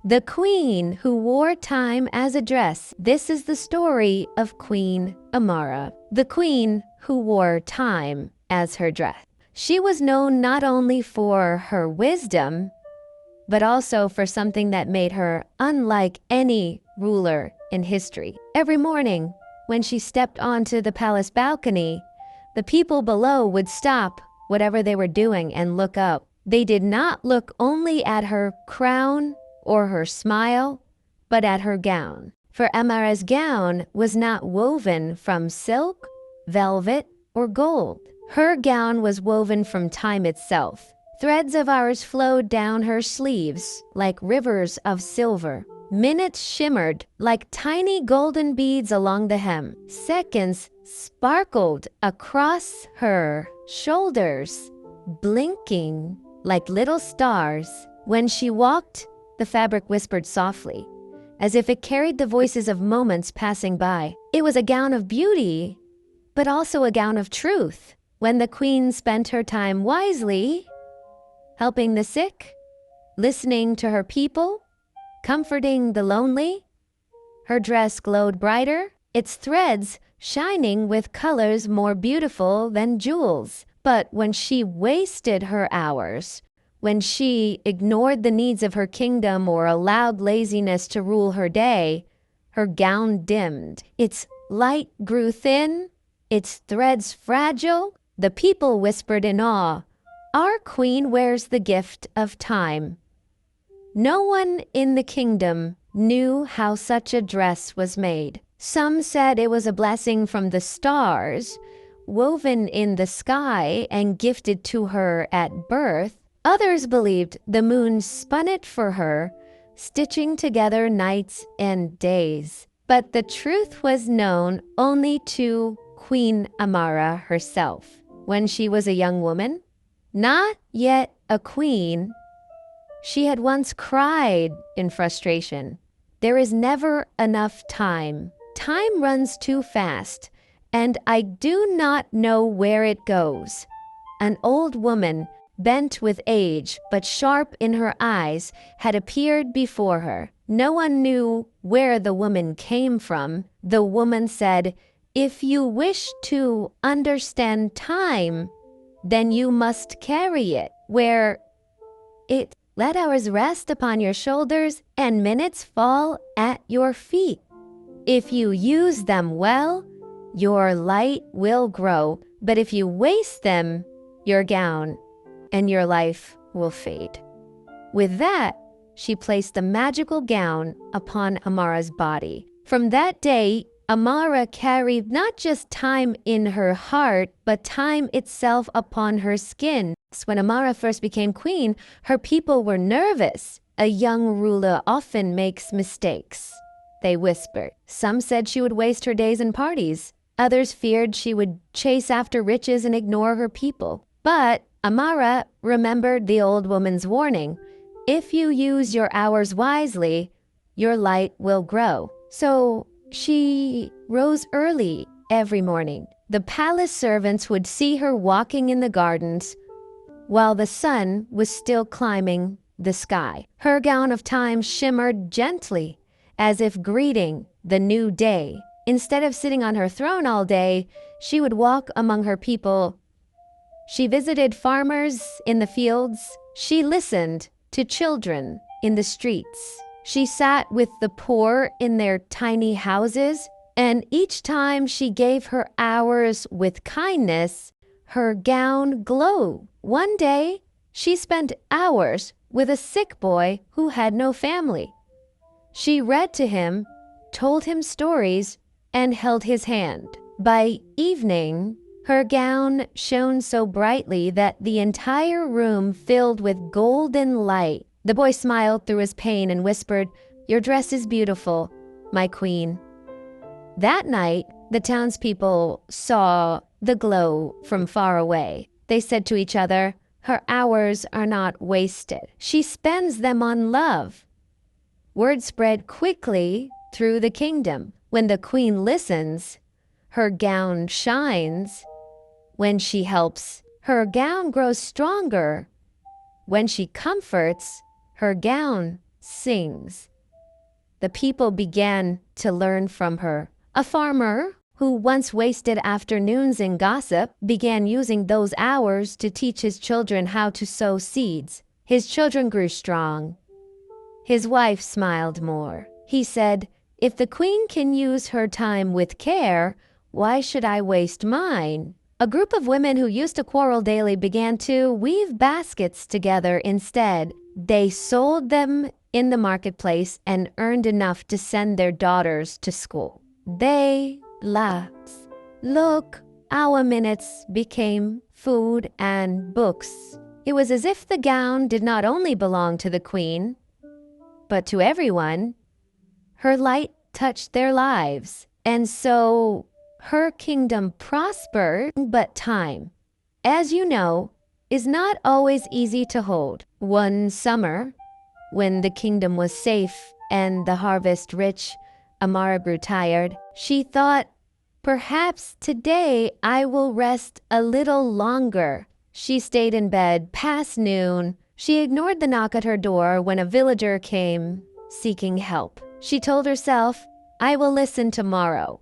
The queen who wore time as a dress. This is the story of Queen Amara, the queen who wore time as her dress. She was known not only for her wisdom, but also for something that made her unlike any ruler in history. Every morning, when she stepped onto the palace balcony, the people below would stop whatever they were doing and look up. They did not look only at her crown or her smile, but at her gown. For Amara's gown was not woven from silk, velvet, or gold. Her gown was woven from time itself. Threads of ours flowed down her sleeves like rivers of silver. Minutes shimmered like tiny golden beads along the hem. Seconds sparkled across her shoulders, blinking like little stars. When she walked, the fabric whispered softly, as if it carried the voices of moments passing by. It was a gown of beauty, but also a gown of truth. When the queen spent her time wisely, helping the sick, listening to her people, comforting the lonely, her dress glowed brighter, its threads shining with colors more beautiful than jewels. But when she wasted her hours, when she ignored the needs of her kingdom or allowed laziness to rule her day, her gown dimmed. Its light grew thin, its threads fragile. The people whispered in awe, "Our queen wears the gift of time." No one in the kingdom knew how such a dress was made. Some said it was a blessing from the stars, woven in the sky and gifted to her at birth. Others believed the moon spun it for her, stitching together nights and days. But the truth was known only to Queen Amara herself. When she was a young woman, not yet a queen, she had once cried in frustration, "There is never enough time. Time runs too fast, and I do not know where it goes." An old woman, bent with age but sharp in her eyes, had appeared before her. No one knew where the woman came from. The woman said, "If you wish to understand time, then you must carry it where it. Let hours rest upon your shoulders and minutes fall at your feet. If you use them well, your light will grow, but if you waste them, your gown and your life will fade." With that, she placed the magical gown upon Amara's body. From that day, Amara carried not just time in her heart, but time itself upon her skin. When Amara first became queen, her people were nervous. "A young ruler often makes mistakes," they whispered. Some said she would waste her days in parties. Others feared she would chase after riches and ignore her people. But Amara remembered the old woman's warning. If you use your hours wisely, your light will grow. So she rose early every morning. The palace servants would see her walking in the gardens while the sun was still climbing the sky. Her gown of time shimmered gently, as if greeting the new day. Instead of sitting on her throne all day, she would walk among her people. She visited farmers in the fields. She listened to children in the streets. She sat with the poor in their tiny houses, and each time she gave her hours with kindness, her gown glowed. One day, she spent hours with a sick boy who had no family. She read to him, told him stories, and held his hand. By evening, her gown shone so brightly that the entire room filled with golden light. The boy smiled through his pain and whispered, "Your dress is beautiful, my queen." That night, the townspeople saw the glow from far away. They said to each other, "Her hours are not wasted. She spends them on love." Word spread quickly through the kingdom. When the queen listens, her gown shines. When she helps, her gown grows stronger. When she comforts, her gown sings. The people began to learn from her. A farmer who once wasted afternoons in gossip began using those hours to teach his children how to sow seeds. His children grew strong. His wife smiled more. He said, "If the queen can use her time with care, why should I waste mine?" A group of women who used to quarrel daily began to weave baskets together instead. They sold them in the marketplace and earned enough to send their daughters to school. They laughed. Look, our minutes became food and books. It was as if the gown did not only belong to the queen, but to everyone. Her light touched their lives, and so her kingdom prospered. But time, as you know, is not always easy to hold. One summer, when the kingdom was safe and the harvest rich, Amara grew tired. She thought, "Perhaps today I will rest a little longer." She stayed in bed past noon. She ignored the knock at her door when a villager came seeking help. She told herself, "I will listen tomorrow."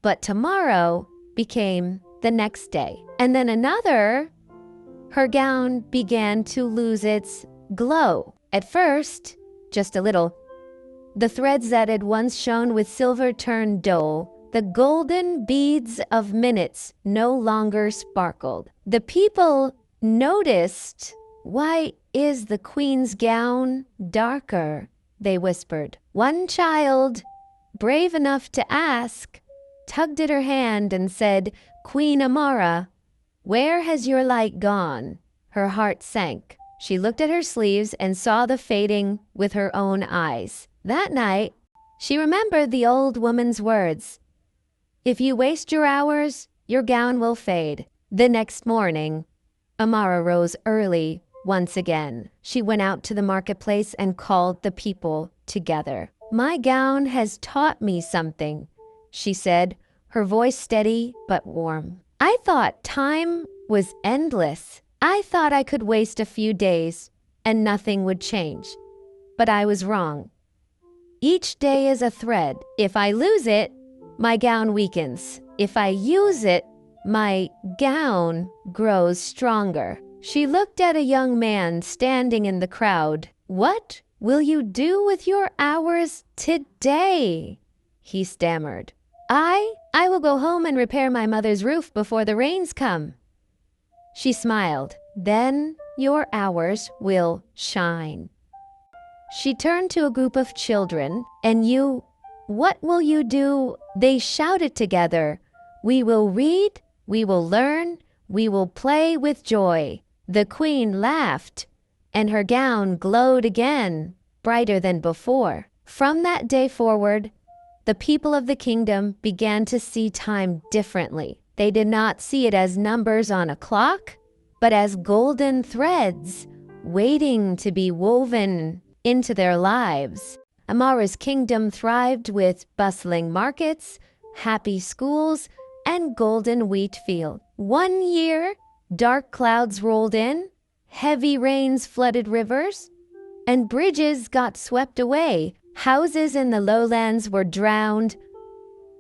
But tomorrow became the next day, and then another. Her gown began to lose its glow. At first, just a little. The threads that had once shone with silver turned dull. The golden beads of minutes no longer sparkled. The people noticed. "Why is the queen's gown darker?" they whispered. One child, brave enough to ask, tugged at her hand and said, "Queen Amara, where has your light gone?" Her heart sank. She looked at her sleeves and saw the fading with her own eyes. That night, she remembered the old woman's words. "If you waste your hours, your gown will fade." The next morning, Amara rose early once again. She went out to the marketplace and called the people together. "My gown has taught me something," she said, her voice steady but warm. "I thought time was endless. I thought I could waste a few days and nothing would change. But I was wrong. Each day is a thread. If I lose it, my gown weakens. If I use it, my gown grows stronger." She looked at a young man standing in the crowd. "What will you do with your hours today?" he stammered. I will go home and repair my mother's roof before the rains come." She smiled. "Then your hours will shine." She turned to a group of children. "And you, what will you do?" They shouted together. "We will read, we will learn, we will play with joy." The queen laughed, and her gown glowed again, brighter than before. From that day forward, the people of the kingdom began to see time differently. They did not see it as numbers on a clock, but as golden threads waiting to be woven into their lives. Amara's kingdom thrived with bustling markets, happy schools, and golden wheat fields. One year, dark clouds rolled in, heavy rains flooded rivers, and bridges got swept away. Houses in the lowlands were drowned.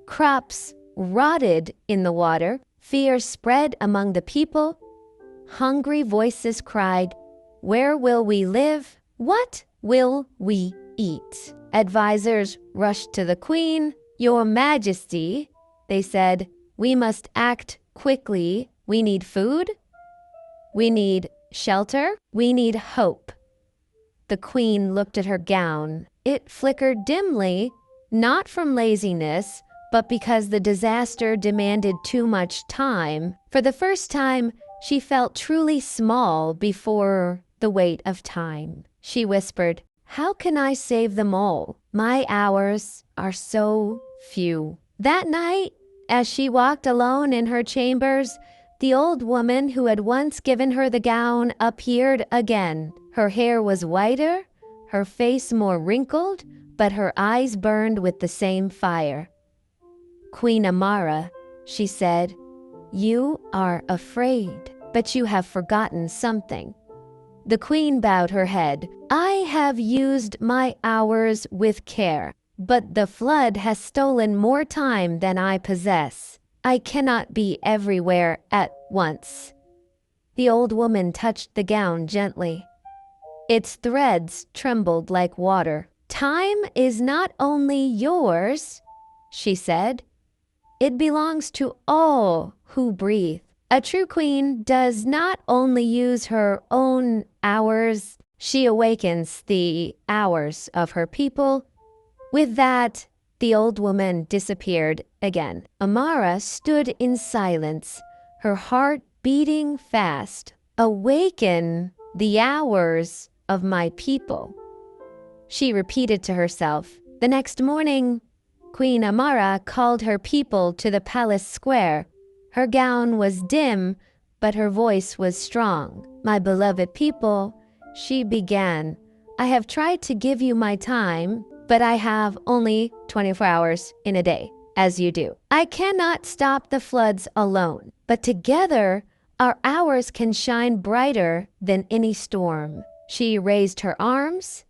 Crops rotted in the water. Fear spread among the people. Hungry voices cried, "Where will we live? What will we eat?" Advisors rushed to the queen. "Your Majesty," they said, "we must act quickly. We need food. We need shelter. We need hope." The queen looked at her gown. It flickered dimly, not from laziness, but because the disaster demanded too much time. For the first time, she felt truly small before the weight of time. She whispered, "How can I save them all? My hours are so few." That night, as she walked alone in her chambers, the old woman who had once given her the gown appeared again. Her hair was whiter, her face more wrinkled, but her eyes burned with the same fire. "Queen Amara," she said, "you are afraid, but you have forgotten something. The queen bowed her head. I have used my hours with care, but the flood has stolen more time than I possess. I cannot be everywhere at once. The old woman touched the gown gently. Its threads trembled like water. Time is not only yours, she said. It belongs to all who breathe. A true queen does not only use her own hours, she awakens the hours of her people. With that, the old woman disappeared again. Amara stood in silence, her heart beating fast. Awaken the hours of my people, she repeated to herself. The next morning, Queen Amara called her people to the palace square. Her gown was dim, but her voice was strong. My beloved people, she began, I have tried to give you my time, but I have only 24 hours in a day, as you do. I cannot stop the floods alone, but together our hours can shine brighter than any storm. She raised her arms,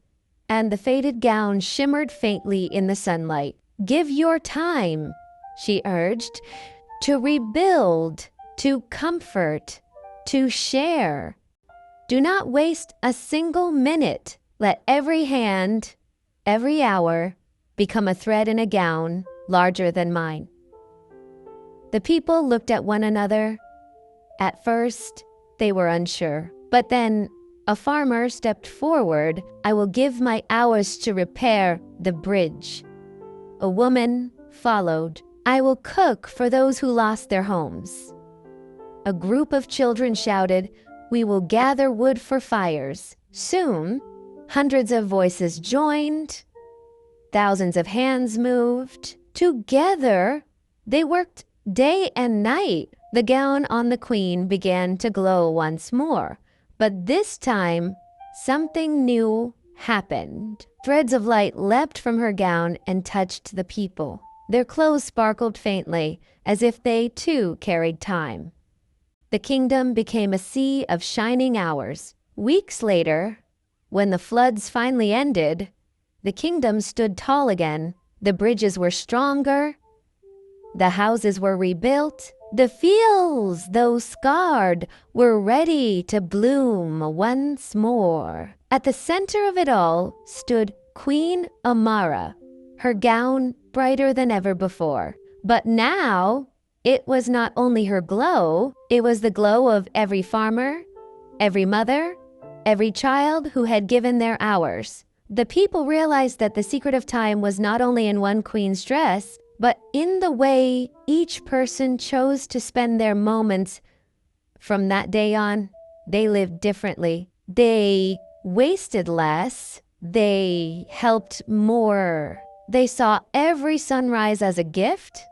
and the faded gown shimmered faintly in the sunlight. Give your time, she urged, to rebuild, to comfort, to share. Do not waste a single minute. Let every hand, every hour, become a thread in a gown larger than mine. The people looked at one another. At first, they were unsure, but then a farmer stepped forward. I will give my hours to repair the bridge. A woman followed. I will cook for those who lost their homes. A group of children shouted, we will gather wood for fires. Soon, hundreds of voices joined. Thousands of hands moved. Together, they worked day and night. The gown on the queen began to glow once more. But this time, something new happened. Threads of light leapt from her gown and touched the people. Their clothes sparkled faintly, as if they too carried time. The kingdom became a sea of shining hours. Weeks later, when the floods finally ended, the kingdom stood tall again. The bridges were stronger. The houses were rebuilt. The fields, though scarred, were ready to bloom once more. At the center of it all stood Queen Amara, her gown brighter than ever before. But now, it was not only her glow, it was the glow of every farmer, every mother, every child who had given their hours. The people realized that the secret of time was not only in one queen's dress, but in the way each person chose to spend their moments. From that day on, they lived differently. They wasted less. They helped more. They saw every sunrise as a gift,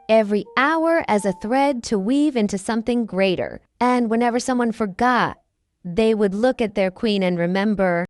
every hour as a thread to weave into something greater. And whenever someone forgot, they would look at their queen and remember,